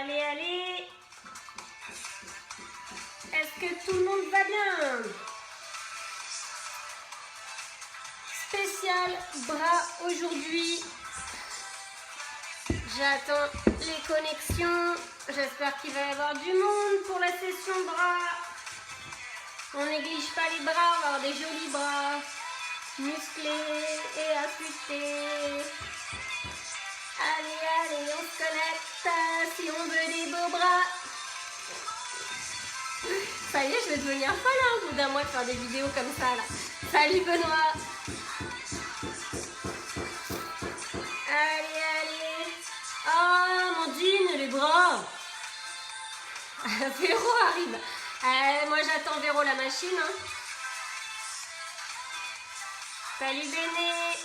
Allez, allez. Est-ce que tout le monde va bien? Spécial bras aujourd'hui. J'attends les connexions. J'espère qu'il va y avoir du monde pour la session bras. On néglige pas les bras, on va avoir des jolis bras. Musclés et affûtés. Allez, allez, on se connecte si on veut des beaux bras. Ça y est, je vais devenir folle hein, au bout d'un mois de faire des vidéos comme ça là. Salut Benoît. Allez, allez. Oh, Mandine, les bras. Véro arrive. Moi, j'attends Véro la machine. Hein. Salut Béné.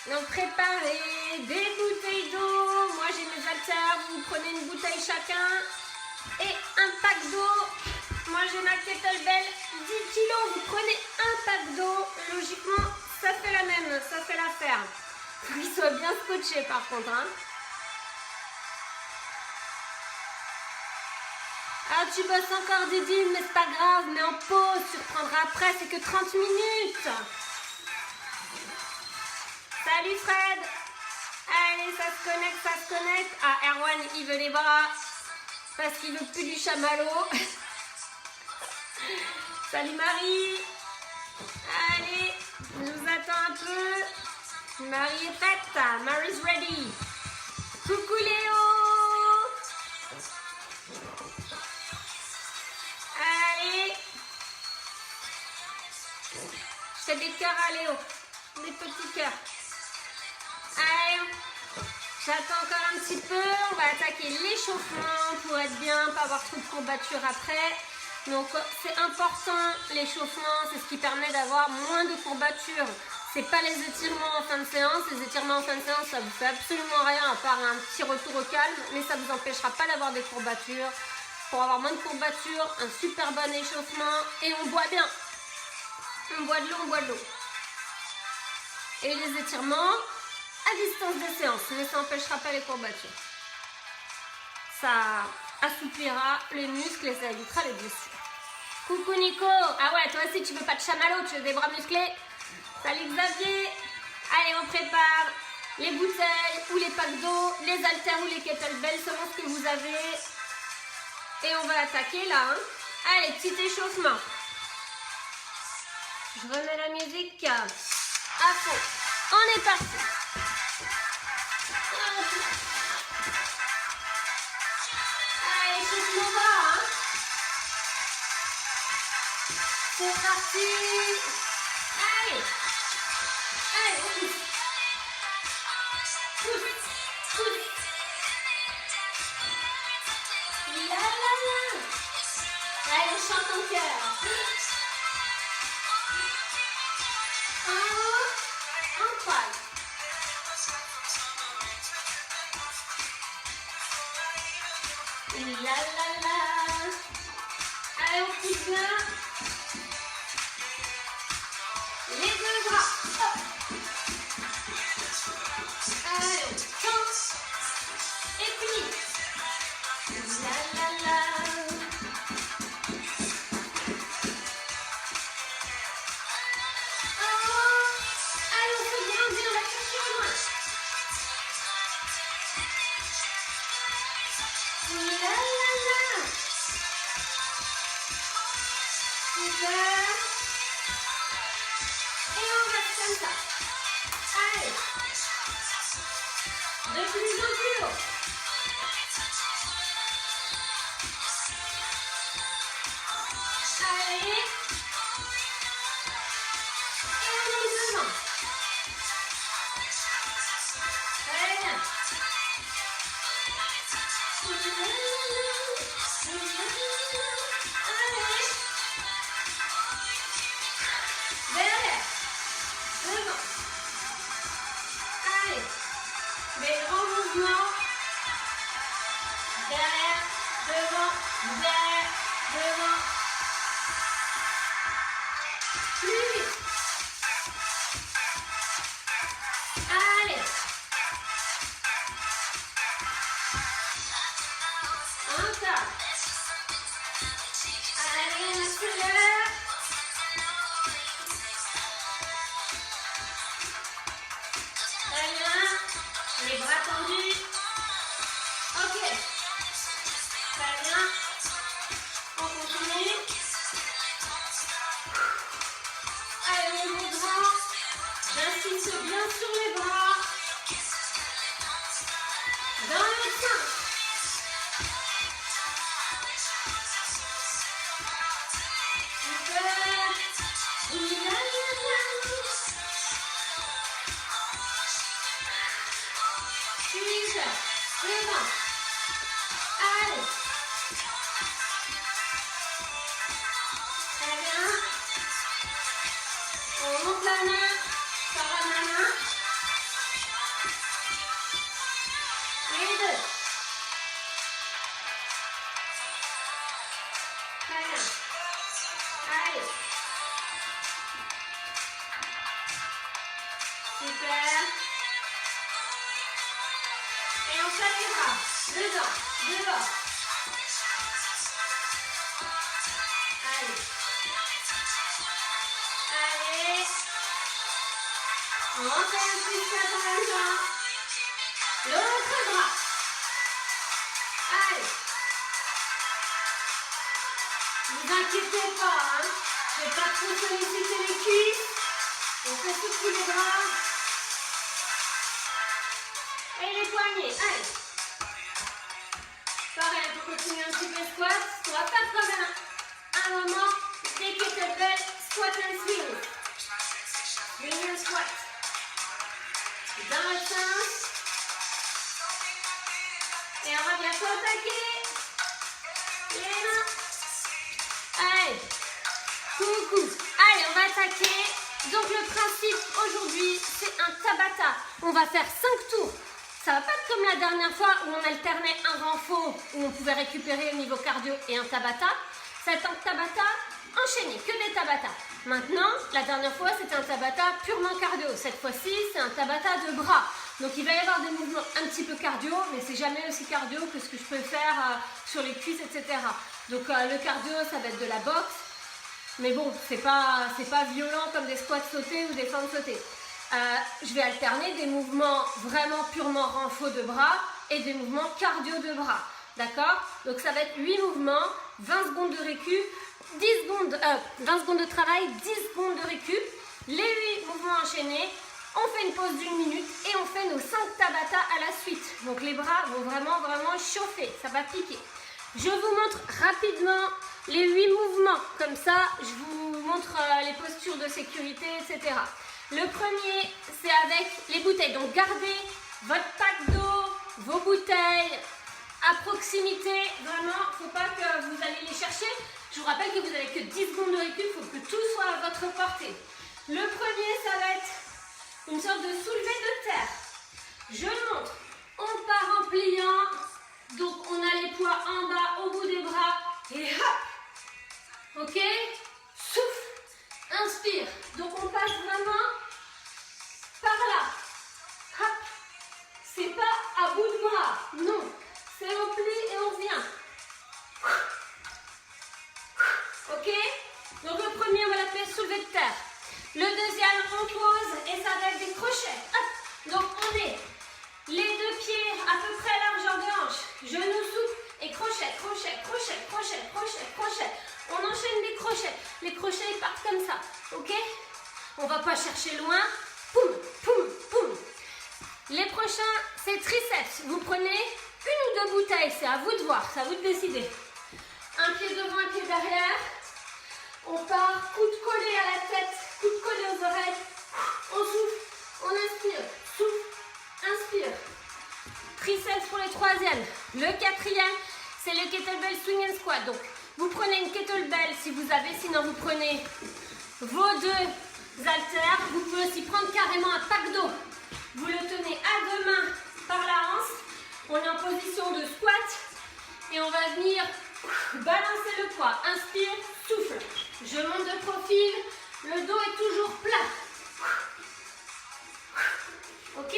Donc, préparez des bouteilles d'eau. Moi, j'ai mes haltères. Vous prenez une bouteille chacun. Et un pack d'eau. Moi, j'ai ma kettlebell. 10 kilos. Vous prenez un pack d'eau. Logiquement, ça fait la même. Ça fait l'affaire. Faut qu'il soit bien scotché, par contre. Hein. Ah, tu bosses encore, Didine, mais c'est pas grave. Mais en pause, tu reprendras après. C'est que 30 minutes. Salut Fred. Allez, ça se connecte, ça se connecte. Ah, Erwan, il veut les bras parce qu'il veut plus du chamallow. Salut Marie. Allez, je vous attends un peu. Marie est prête. Marie's ready. Coucou Léo. Allez. Je fais des cœurs à Léo. Des petits cœurs. Allez, j'attends encore un petit peu. On va attaquer l'échauffement pour être bien, pas avoir trop de courbatures après. Donc c'est important l'échauffement, c'est ce qui permet d'avoir moins de courbatures. C'est pas les étirements en fin de séance. Les étirements en fin de séance, ça vous fait absolument rien à part un petit retour au calme, mais ça vous empêchera pas d'avoir des courbatures. Pour avoir moins de courbatures, un super bon échauffement et on boit bien. On boit de l'eau, on boit de l'eau. Et les étirements à distance des séances, mais ça n'empêchera pas les courbatures. Ça assouplira les muscles et ça évitera les blessures. Coucou Nico. Ah ouais, toi aussi tu veux pas de chamallow, tu veux des bras musclés. Salut Xavier. Allez, on prépare les bouteilles ou les packs d'eau, les haltères ou les kettlebells selon ce que vous avez. Et on va attaquer là. Hein. Allez, petit échauffement. Je remets la musique à fond. On est parti. Allez, chauffe mon bras. Hein. C'est parti. Allez. Allez, on pousse. Pousse. Pousse. La la la. Allez, on chante en cœur. En haut, en croix. La la la. Allez, on pousse bien. Les deux bras. Hop. Allez, on tente. Et puis. La la la. accélère. Très bien. Les bras tendus. Ok. Très bien. On continue. Allez, on ouvre grand. J'insiste bien sur les bras. Dans le sein. Super. Super. Devant. Allez. Très bien. On monte la main par la main. Les deux. Très bien. Allez. Super. Et on fait les bras. Dedans. Devant. Allez. Allez. On fait un petit step en même temps. L'autre bras. Allez. Ne vous inquiétez pas, hein. Je ne vais pas trop solliciter les cuisses. On fait surtout les bras. Et les poignets. Allez. Pareil, pour continuer un petit peu squat. On va faire quand même un moment des kettlebell squat and swing. Swing and squat. Dans le sens. Et on va bientôt attaquer les mains. Allez. Coucou. Allez, on va attaquer. Donc le principe aujourd'hui, c'est un Tabata. On va faire 5 tours. Ça va pas être comme la dernière fois où on alternait un renfort où on pouvait récupérer au niveau cardio et un Tabata. Ça va être un Tabata enchaîné, que des Tabata. Maintenant, la dernière fois, c'était un Tabata purement cardio. Cette fois-ci, c'est un Tabata de bras. Donc il va y avoir des mouvements un petit peu cardio, mais c'est jamais aussi cardio que ce que je peux faire sur les cuisses, etc. Donc le cardio, ça va être de la boxe. Mais bon, c'est pas violent comme des squats sautés ou des fentes sautées. Je vais alterner des mouvements vraiment purement renfort de bras et des mouvements cardio de bras. D'accord? Donc ça va être 8 mouvements, 20 secondes de récup, 20 secondes de travail, 10 secondes de récup. Les 8 mouvements enchaînés, on fait une pause d'1 minute et on fait nos 5 Tabata à la suite. Donc les bras vont vraiment chauffer, ça va piquer. Je vous montre rapidement les 8 mouvements, comme ça je vous montre les postures de sécurité, etc. Le premier, c'est avec les bouteilles. Donc gardez votre pack d'eau, vos bouteilles à proximité. Vraiment, il ne faut pas que vous allez les chercher. Je vous rappelle que vous n'avez que 10 secondes de récup, il faut que tout soit à votre portée. Le premier, ça va être une sorte de soulevé de terre. Je montre. On part en pliant. Donc on a les poids en bas, au bout des bras. Et hop. Ok? Souffle. Inspire. Donc on passe vraiment par là. Hop. C'est pas à bout de bras. Non. C'est on plie et on vient. Ok? Donc le premier, on va l'appeler soulevé de terre. Le deuxième, on pose et ça va être des crochets. Hop. Donc on est les deux pieds à peu près largeur de hanche. Genoux souples et crochet, crochet, crochet, crochet, crochet, crochet. On enchaîne des crochets. Les crochets, ils partent comme ça. Ok? On va pas chercher loin. Poum, poum, poum. Les prochains, c'est triceps. Vous prenez une ou deux bouteilles. C'est à vous de voir. C'est à vous de décider. Un pied devant, un pied derrière. On part, coude collé à la tête, coude collé aux oreilles. On souffle, on inspire, souffle, inspire. Triceps pour les troisièmes. Le quatrième, c'est le kettlebell swing and squat. Donc, vous prenez une kettlebell si vous avez, sinon vous prenez vos deux haltères. Vous pouvez aussi prendre carrément un pack d'eau. Vous le tenez à deux mains par la hanche. On est en position de squat et on va venir balancer le poids. Inspire, souffle. Je monte de profil. Le dos est toujours plat. Ok?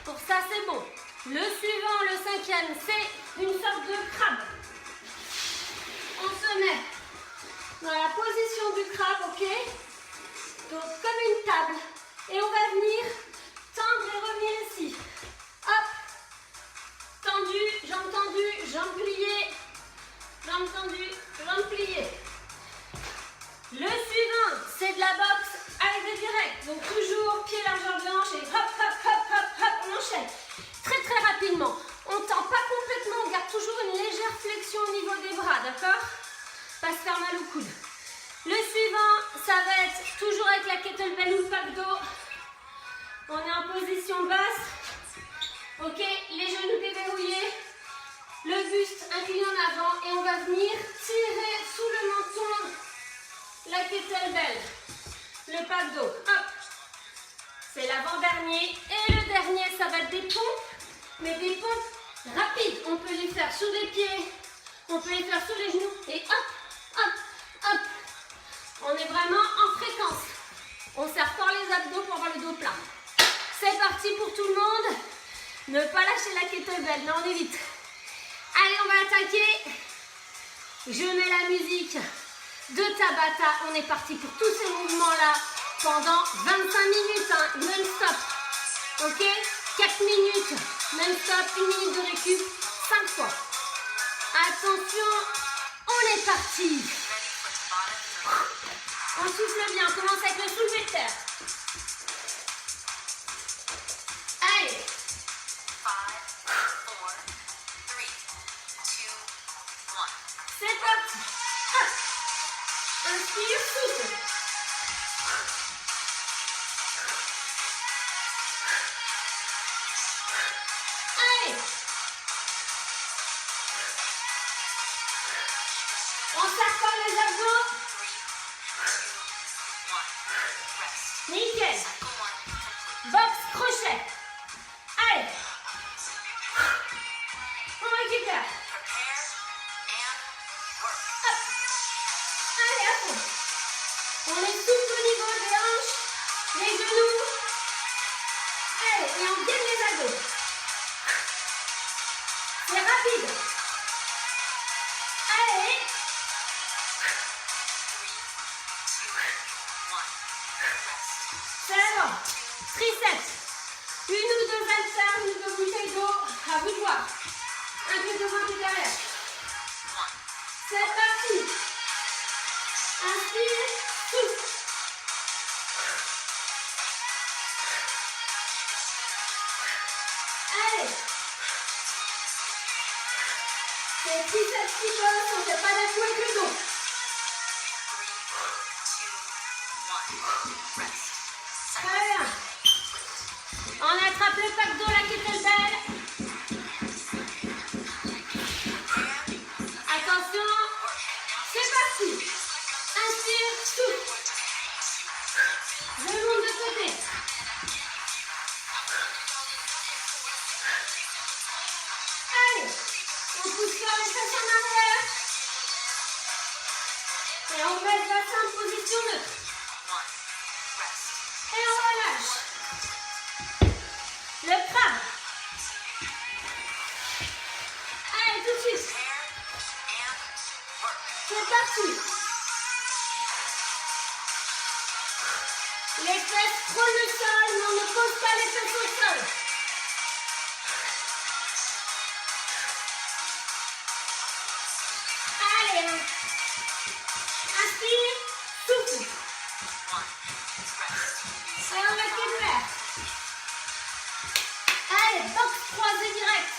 Pour ça, c'est bon. Le suivant, le cinquième, c'est une sorte de crabe. On se met dans la position du crabe, ok? Donc comme une table. Et on va venir tendre et revenir ici. Hop. Tendu, jambes pliées. Jambes tendues, jambes pliées. Le suivant, c'est de la boxe avec des directs. Donc toujours pied largeur de hanche et hop, hop, hop, hop, hop, on enchaîne. Très très rapidement. On ne tend pas complètement, on garde toujours une légère flexion au niveau des bras, d'accord? Pas se faire mal au coude. Le suivant, ça va être toujours avec la kettlebell ou le pack dos. On est en position basse. Ok, les genoux déverrouillés. Le buste incliné en avant et on va venir tirer sous le menton la kettlebell. Le pack dos. Hop. C'est l'avant-dernier. Et le dernier, ça va être des pompes. Mais des pompes rapides. On peut les faire sur les pieds. On peut les faire sur les genoux. Et hop, hop, hop. On est vraiment en fréquence. On serre fort les abdos pour avoir le dos plat. C'est parti pour tout le monde. Ne pas lâcher la kettlebell. Non, on est vite. Allez, on va attaquer. Je mets la musique de Tabata. On est parti pour tous ces mouvements-là pendant 25 minutes. Hein, non-stop. Ok? 4 minutes. Non-stop. 1 minute de récup. 5 fois. Attention. On est parti. On souffle bien. On commence avec le soulevé de terre. Allez. 5, 4, 3, 2, 1. C'est parti. Hop. Inspire, souffle. Allez. On serre fort les abdos. 3, 2, 1. Nickel. Cycle 1 complete. Boxe, crochet. Allez. On récupère. Prepare and work. Hop. Allez, à fond. On est souple au niveau des hanches, les genoux. Allez, et on gaine les abdos. C'est rapide. Allez. 3, 2, 1. Rest. C'est bon. Triceps. Une ou deux haltères, une ou deux bouteilles d'eau. À vous de voir. Un peu devant, un peu derrière. 1. C'est parti. Inspire, souffle. Allez. C'est triceps qui bossent, on ne fait pas la coup avec le dos. 3, 2, 1. Rest. Très bien. On attrape le pack d'eau, la kettlebell. Attention. C'est parti. Inspire, souffle. Je monte de côté. Allez. On pousse fort les fesses en arrière. Et on met le bassin en position neutre. 1. Rest. Et on relâche. Le crabe. Allez, tout de suite. Prepare and work. C'est parti. Les fesses frôlent le sol, mais on ne pose pas les fesses au sol. Allez. Inspire, souffle. 1. Rest. Et on récupère. Allez, boxe croisée direct.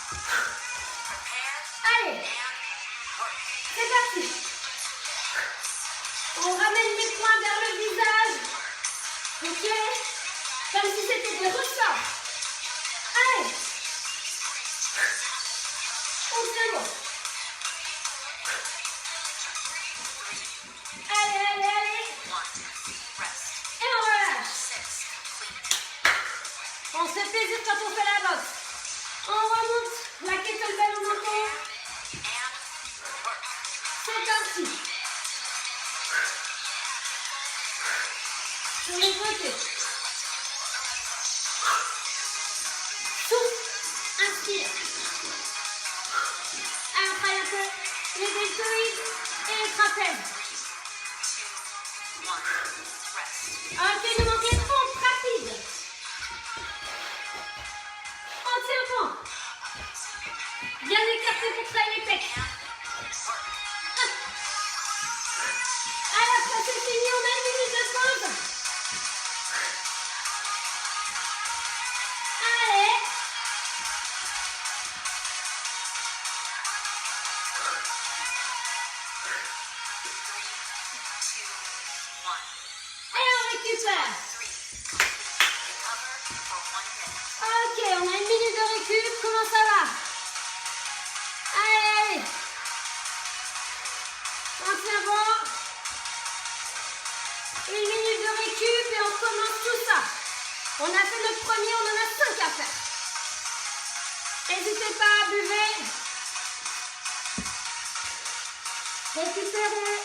Prepare Allez, and work. c'est parti. On ramène les poings vers le visage. Ok? Comme si c'était des ressorts. Allez. On se bon. Allez, allez, allez. 1. Rest. Et on relâche. 6 complete. On se fait plaisir quand on fait la boxe. On remonte la kettlebell au menton. And work. C'est parti. Sur les côtés. Souffle. Inspire. Allez, on travaille un peu les deltoïdes et les trapèzes. trapèze. 2, 1. Rest. Ok, il nous manquait 30, rapide. On tient bon. Bien écarté pour travailler les pecs. Allez, après c'est fini, on a une minute de pause. Allez. Et on récupère. Ok, on a une minute de récup. Comment ça va? Allez, allez. On tient bon. Une minute de récup et on commence tout ça. On a fait notre premier, on en a 5 à faire. N'hésitez pas à buvez. Récupérez.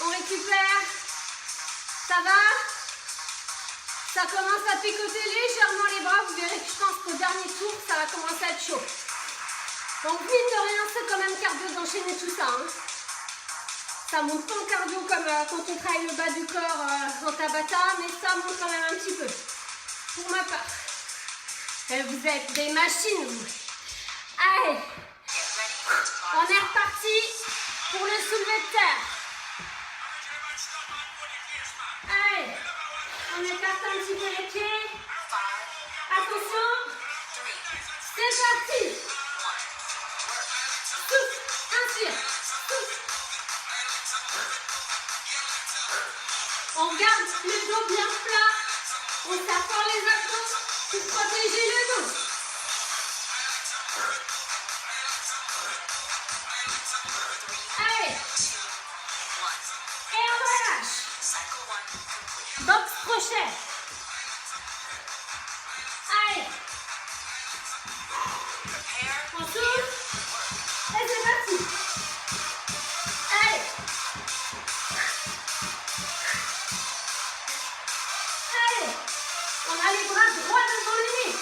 On récupère. Ça va? Ça commence à picoter légèrement les bras. Vous verrez que je pense qu'au dernier tour, ça va commencer à être chaud. Donc, mine de rien, c'est quand même cardio d'enchaîner tout ça. Hein. Ça monte pas en cardio comme quand on travaille le bas du corps en Tabata, mais ça monte quand même un petit peu. Pour ma part. Et vous êtes des machines, vous. Allez. On est reparti pour le soulevé de terre. Allez. On écarte un petit peu les pieds. Attention. C'est parti. Souffle. Inspire. Souffle. On garde le dos bien plat. On tape fort les abdos pour protéger le dos. Allez. Et on relâche. Box crochet. Allez. On souffle. Et c'est parti. Allez. Allez. On a les bras droits devant le nez.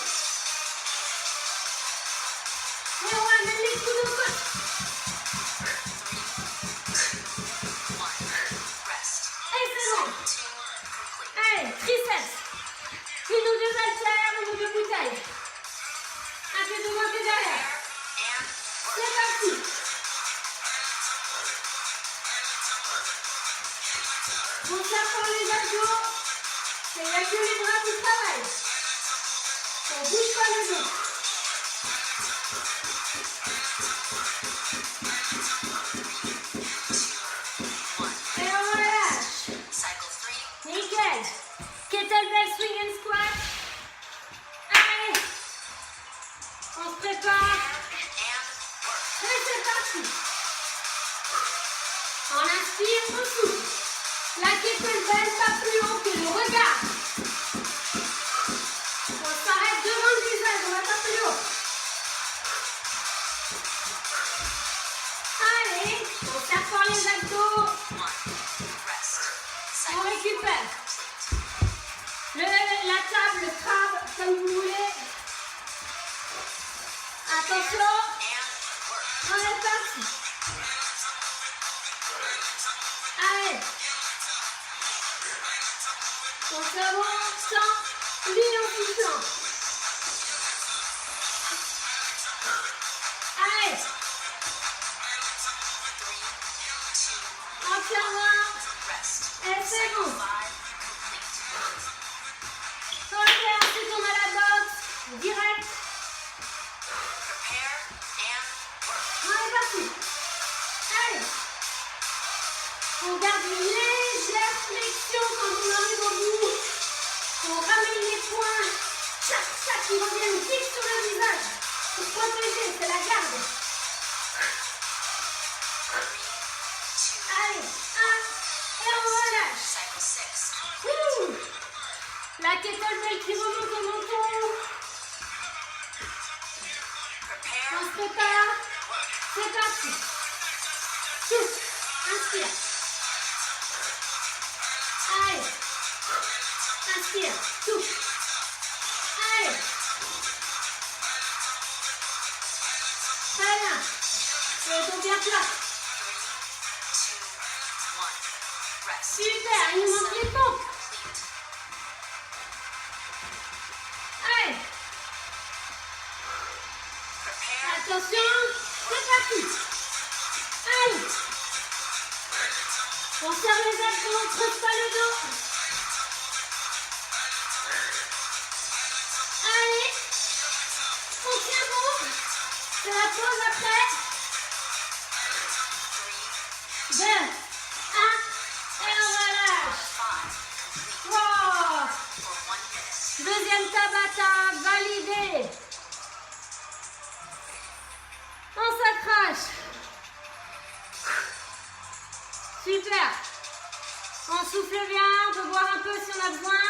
Et on ramène les coudes au côte. Et c'est bon. Allez, triceps. Une ou deux haltères, une ou deux bouteilles. Un peu devant, un peu derrière. C'est parti. On serre fort les abdos. Il n'y a que les bras qui travaillent. On ne bouge pas le dos. Et on relâche. Nickel. Kettlebell swing and squat. Allez. On se prépare. Et c'est parti. On inspire, on souffle. La kettlebell pas plus haut que le regard. On s'arrête devant le visage, on va pas plus haut. Allez, on serre fort les abdos. On récupère. La table, le crabe, comme vous voulez. Attention. On est parti. Allez. On s'avance sans lui en soufflant. Allez. Entièrement. Et c'est bon. Ok, ensuite on a la boxe. Direct. On est parti. Allez. On garde une légère flexion quand on arrive au bout. On ramène les poings. Chaque qui reviennent vite sur le visage. Pour protéger, c'est la garde. Allez, 1. Et on relâche. Ouh. La kettlebell qui remonte au menton. On se prépare. C'est parti. Souffle. Inspire. Allez. Inspire. Souffle. Allez. Très bien. Le dos bien plat. super, il nous manque les pompes. Allez, Prepare. attention, c'est parti. Allez, on serre les abdos, on ne creuse pas le dos. Allez, on tient bon. C'est la pause après. 2, 1, et on relâche. 5. Wow. For 1 minute. Deuxième Tabata, validé. On s'accroche. Super. On souffle bien, on peut boire un peu si on a besoin.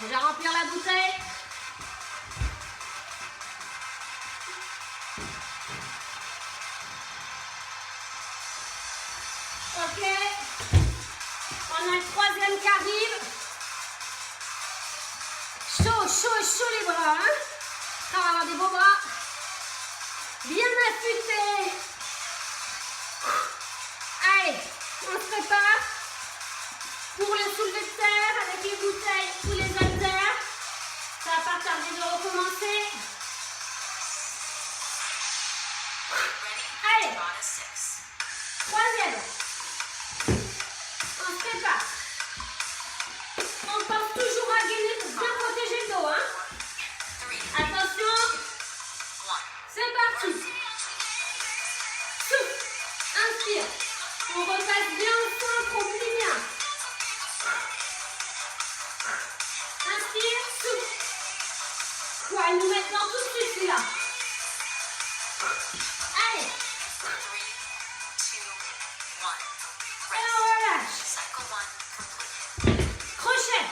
Je vais remplir la bouteille. Ok. On a le troisième qui arrive. Chaud les bras. Hein. On va avoir des beaux bras. Bien affûtés. Allez, on se prépare pour le soulevé de terre avec les bouteilles ou les haltères. Ça va pas tarder de recommencer. Ready? Allez, Tabata 6. troisième. On se prépare. On pense toujours à gainer pour bien protéger le dos. Hein. 3, 2, Attention, 1. c'est parti. Souffle, inspire. On repasse bien au centre, on plie bien. Inspire, souffle. Ouais, nous mettre dans tout de suite celui-là. Allez, 3, 2, 1. et on relâche. Cycle 1 complete. Crochet.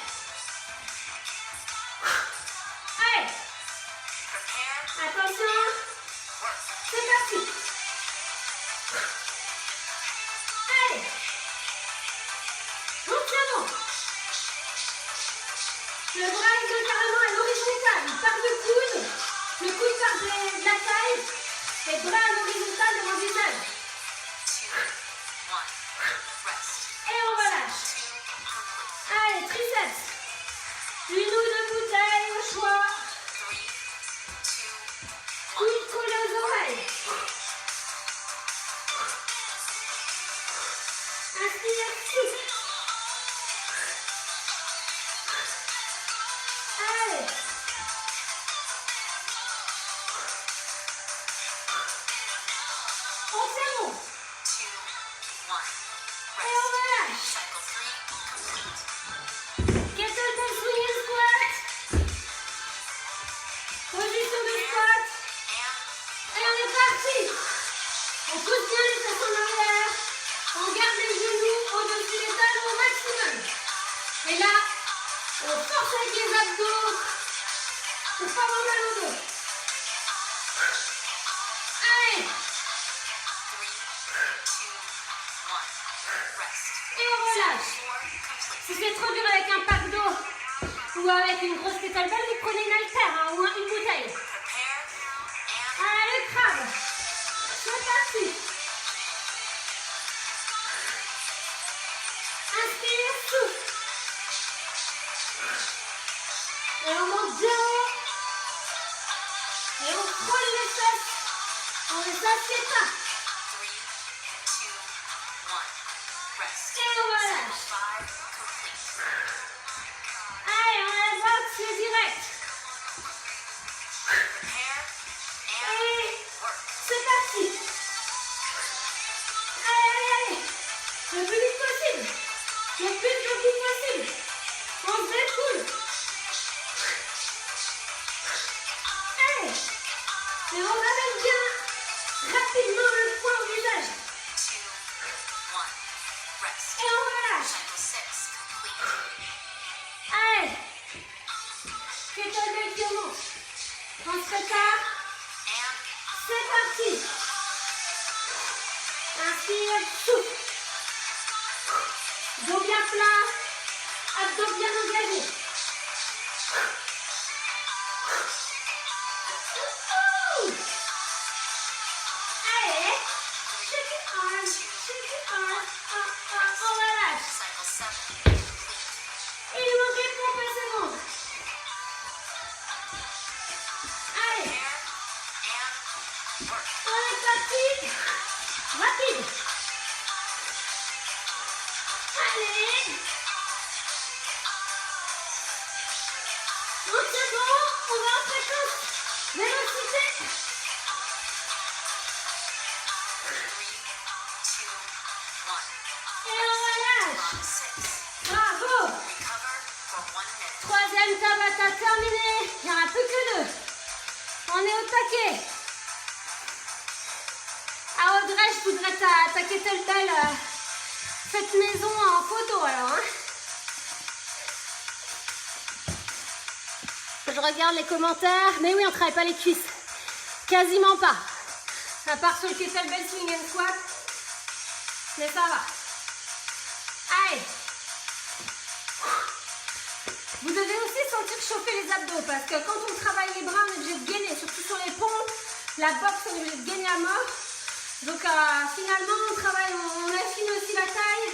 Allez, Prepare. attention, Work. c'est parti. Allez, on tient bon. Le bras il vient carrément à l'horizontale, il part du coude, le coude part de la taille, et le bras à l'horizontale devant le visage. 2, 1. Rest. Et on relâche. 2 complete. Allez, triceps. Une ou deux bouteilles au choix. 3, 2, 1. Coude collé aux oreilles. Inspire, souffle. Allez. On tient bon. 2, 1. Et on Rest. relâche. Cycle 3 complete. Kettlebell swing and squat. Position de squat. And Et on est parti. On pousse bien les fesses en arrière. On garde les genoux au-dessus des talons au maximum. Et là, on force avec les abdos pour pas avoir mal au dos. Allez, 3, 2, 1. Rest. et on relâche. 4 complete. Si c'est trop dur avec un pack d'eau ou avec une grosse kettlebell, vous prenez une haltère hein, ou une bouteille. Prepare. And Allez, le crabe. C'est parti. Inspire, souffle. Et on monte bien haut. Et on frôle les fesses. On ne s'assied pas. 3, 2, 1. Rest. Et on relâche. Cycle 5 complete. Allez, on a la boxe, c'est direct. Prepare. And Et work. c'est parti. Allez. Le plus vite possible. Le plus de coup possible. On se découle. Allez. Et on ramène bien rapidement le poing au visage. 2, 1. Rest. Et on relâche. Cycle 6 complete. Allez. Kettlebell qui remonte. On se prépare. And C'est parti. Inspire, souffle. Dos bien plat. Abdos bien engagés. Ouh. Allez. Shake it on. Shake it on. On tient bon, on va en fréquence. Vélocité. 3, 2, 1. Et on relâche. 6. Bravo. Recover for 1 minute. Troisième Tabata terminé. Il n'y en a plus que 2. On est au taquet. Ah Audrey, je voudrais ta kettlebell faite maison en photo alors. Hein. Je regarde les commentaires. Mais oui, on ne travaille pas les cuisses. Quasiment pas. À part sur le kettlebell swing and squat. Mais ça va. Allez. Vous devez aussi sentir chauffer les abdos parce que quand on travaille les bras, on est obligé de gainer, surtout sur les pompes. La boxe, on est obligé de gainer à mort. Donc finalement, on travaille, on affine aussi la taille.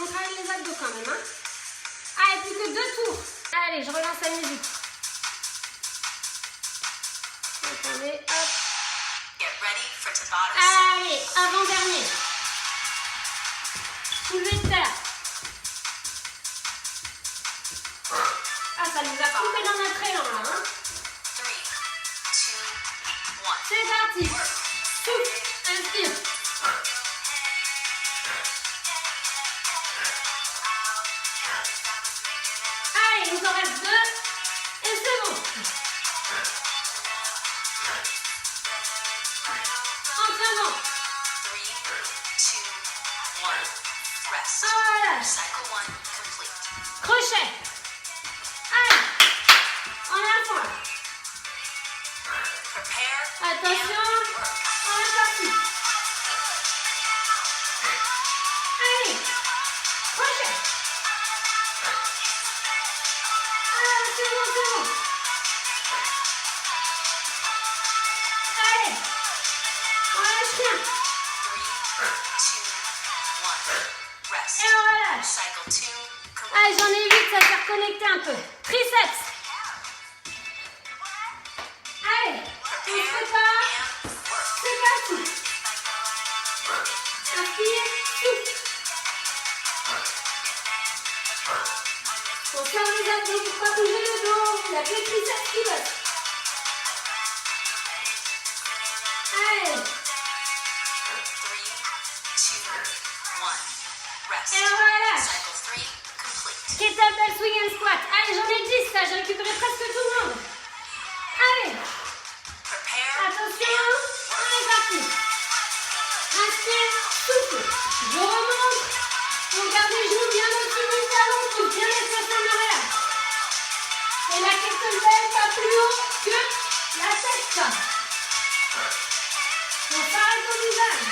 On travaille les abdos quand même. Hein. Allez, plus que 2 tours. Allez, je relance la musique. Attendez, hop. Get ready for Tabata 7. Allez, avant-dernier. Soulevé de terre. Ah, ça nous a coupé dans notre élan là. Hein. 3, 2, 1. C'est parti. Souffle, inspire. Allez, il nous en reste 2. Et c'est bon. Entraînement. 3, 2, 1. Rest. Voilà. Cycle 1 complete. Crochet. Allez. On est à fond là. Prepare Attention. and work. On est parti. Allez. Crochet. Ah, c'est bon, c'est bon. Allez. On lâche rien. 3, 2, 1. Rest. Et on relâche. Cycle 2 complete. Allez, j'en ai 8, ça s'est reconnecté un peu. Triceps. Allez, on se prépare. And work. C'est parti. Inspire, souffle. On ferme les abdos pour pas bouger le dos. Il n'y a que le triceps qui bosse. Allez, 3, 2, 1. Rest. et on relâche. Cycle 3 complete. Kettlebell swing and squat. Allez, j'en ai 10 là, j'ai récupéré presque tout le monde. Allez, Prepare attention, and on est parti. Inspire, souffle. Je remonte. On garde les genoux bien au-dessus du talon pour bien les fesses en arrière. Et la kettlebell pas plus haut que la tête. On s'arrête au visage.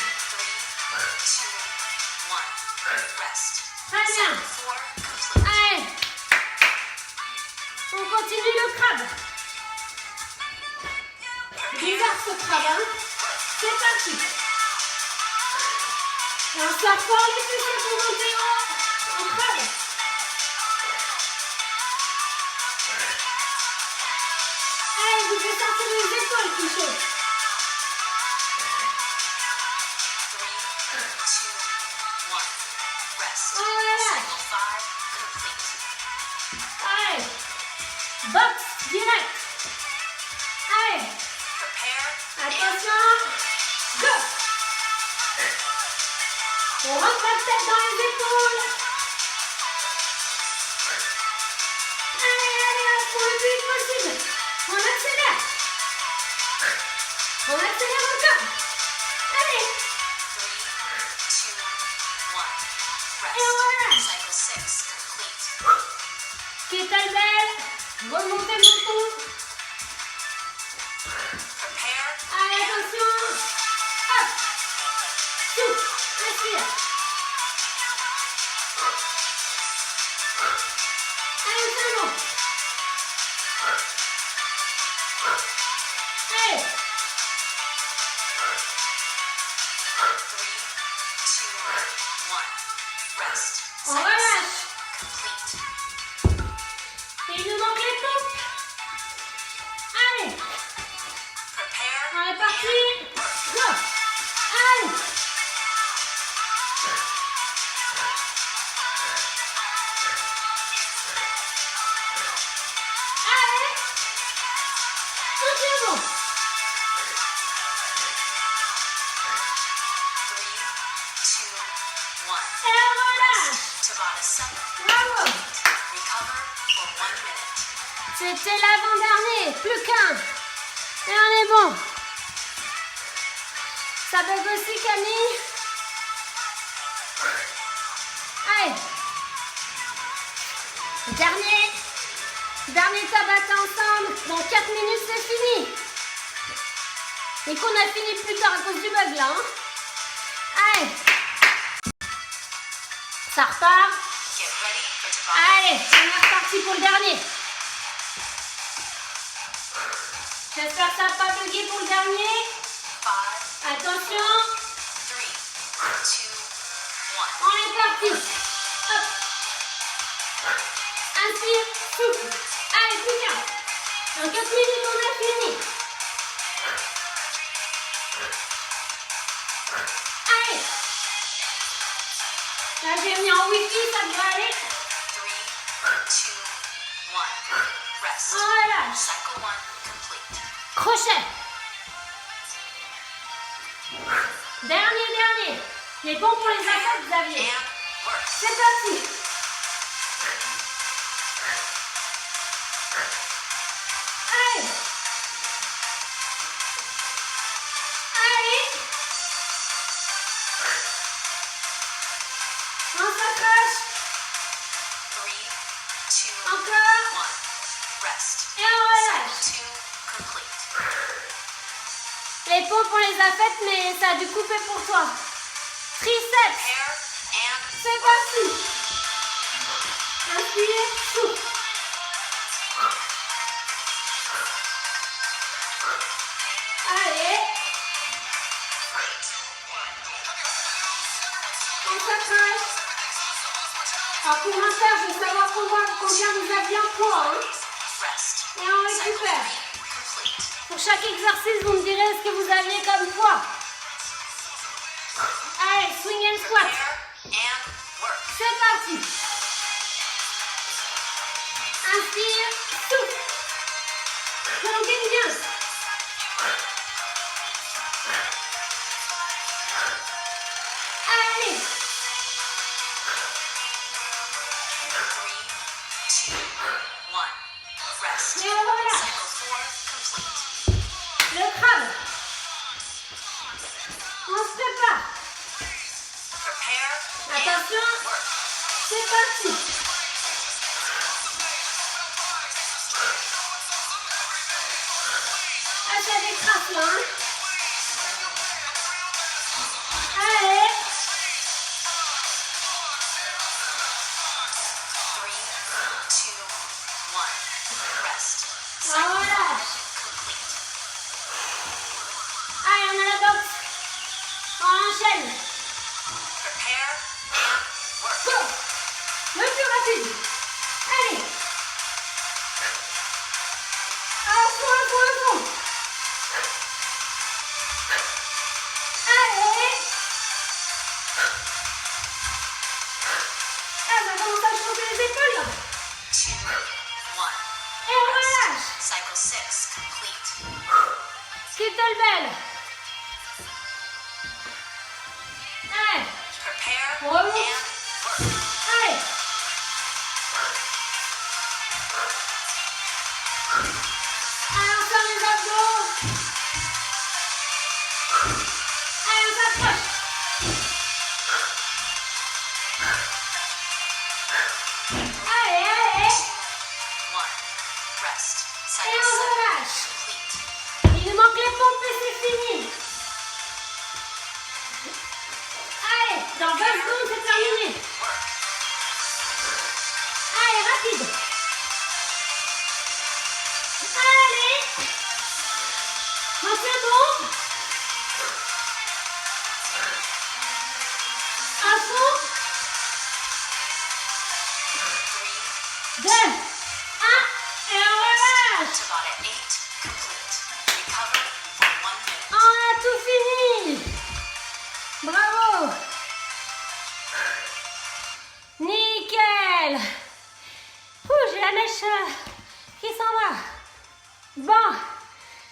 3, 2, 1. Rest. Très bien. 4 complete. Allez. On continue le crabe. Bizarre ce crabe, hein. C'est parti. Et on sort fort les fessiers pour monter en crabe. Allez, vous devez sortir les épaules qui chauffent. 3, 2, 1. Rest. On relâche. Cycle 5 complete. Allez. Boxe direct. Allez. Prepare and Attention. Go. On rentre la tête dans les épaules. Allez, allez, hop, pour le plus vite possible. On accélère. On accélère encore. Allez. 3, 2, 1. Et voilà. Rest. Cycle 6 complete. Kettlebell. Remontez le menton. Prepare Allez, attention. Hop. Souffle. Inspire. Allez, c'est bon. Allez. 3, 2, 1. Rest. On Cycle relâche. 7 complete. Et il nous manque les pompes. Allez. Prepare On est parti. and C'était l'avant-dernier, plus qu'un. Et on est bon. Ça bug aussi, Camille. Allez. Dernier tabata ensemble. Dans 4 minutes, c'est fini. Et qu'on a fini plus tard à cause du bug là. Hein. Allez. Ça repart. Get ready for Tabata. Allez, on est reparti pour le dernier. J'espère que ça n'a pas bugué pour le dernier. 5, Attention. 3, 2, 1. On est parti. Hop. Inspire, souffle. Allez, plus qu'un. Dans 4 minutes, on a fini. Allez. Là, j'ai mis en wifi, ça devrait aller. 3, 2, 1. Rest. On relâche. Cycle 1 complete. Crochet. Dernier. Les bons pour les affaires, Xavier. And work. C'est parti. Allez. Allez. On s'accroche. 3, 2, Encore. 1. Rest. Et on relâche. Cycle 2 complete. Les pompes, on les a faites, mais ça a dû couper pour toi. Triceps. Prepare and C'est parti. Inspire, souffle. Allez. On s'accroche. Alors pour l'instant, je veux savoir combien vous aviez en poids. Hein. rest. Et on Cycle récupère. 3 complete. Pour chaque exercice, vous me direz ce que vous aviez comme poids. Allez, swing and squat. Prepare and work. C'est parti. Inspire, souffle. Prolongez bien. Allez. 3, 2, 1. Rest. Et on relâche. Cycle 4 complete. Le crabe. On se prépare. Prepare and Attention. work. C'est parti. Ah, ça décrasse là. Hein. Allez. 3, 2, 1. Rest. On Cycle 5 relâche. complete. Allez, on a la boxe. On enchaîne. Prepare and work. Go. Le plus rapide. Allez. À fond. Allez. Ah, ça commence à chauffer les épaules là. 2, 1. Et on relâche. Cycle 6 complete. Kettlebell. Allez. Prepare Bravo. and work. Allez. Allez, on sort les abdos. Allez, on s'approche. Allez. 1. Rest. Et Cycle on 7 relâche. complete. Il nous manque les pompes et c'est fini. Allez, dans 20 secondes, c'est terminé. Work. Allez, rapide. Allez. Quand c'est bon. À fond. 2, 1. Et on relâche. Tabata 8 complete. Recover for 1 minute. On a tout fini. Bravo. Nickel. Ouh, j'ai la mèche qui s'en va. Bon,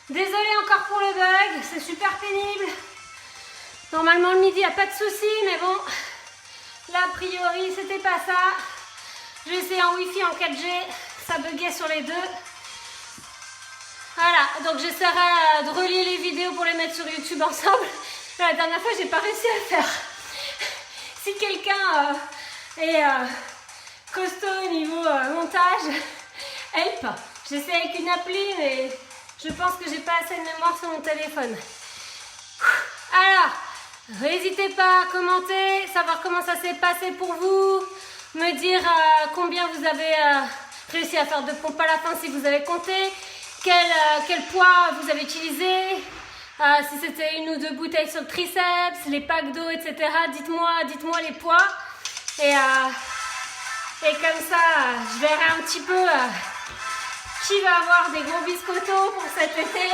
désolé encore pour le bug, c'est super pénible. Normalement le midi, il n'y a pas de souci, mais bon, là a priori c'était pas ça. J'ai essayé en Wi-Fi en 4G, ça buguait sur les deux. Voilà, donc j'essaierai de relier les vidéos pour les mettre sur YouTube ensemble. La dernière fois, j'ai pas réussi à le faire. Si quelqu'un est costaud au niveau montage, help. J'essaie avec une appli, mais je pense que j'ai pas assez de mémoire sur mon téléphone. Alors, n'hésitez pas à commenter, savoir comment ça s'est passé pour vous, me dire combien vous avez réussi à faire de pompes à la fin si vous avez compté, quel poids vous avez utilisé, si c'était 1 ou 2 bouteilles sur le triceps, les packs d'eau, etc. Dites-moi les poids. Et comme ça, je verrai un petit peu qui va avoir des gros biscottos pour cet été.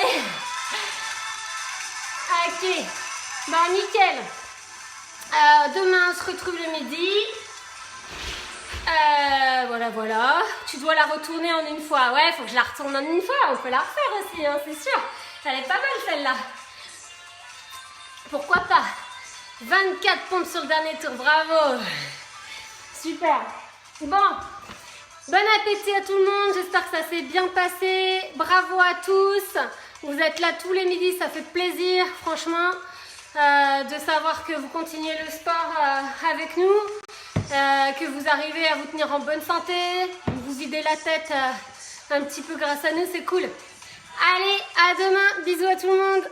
Ok, bon nickel. Demain, on se retrouve le midi. Voilà. Tu dois la retourner en une fois. Ouais, faut que je la retourne en une fois. On peut la refaire aussi, hein, c'est sûr. Elle est pas mal celle-là. Pourquoi pas? 24 pompes sur le dernier tour, bravo. Super. Bon, bon appétit à tout le monde. J'espère que ça s'est bien passé. Bravo à tous. Vous êtes là tous les midis, ça fait plaisir, franchement, de savoir que vous continuez le sport avec nous. Que vous arrivez à vous tenir en bonne santé, vous videz la tête un petit peu grâce à nous, c'est cool. Allez, à demain, bisous à tout le monde.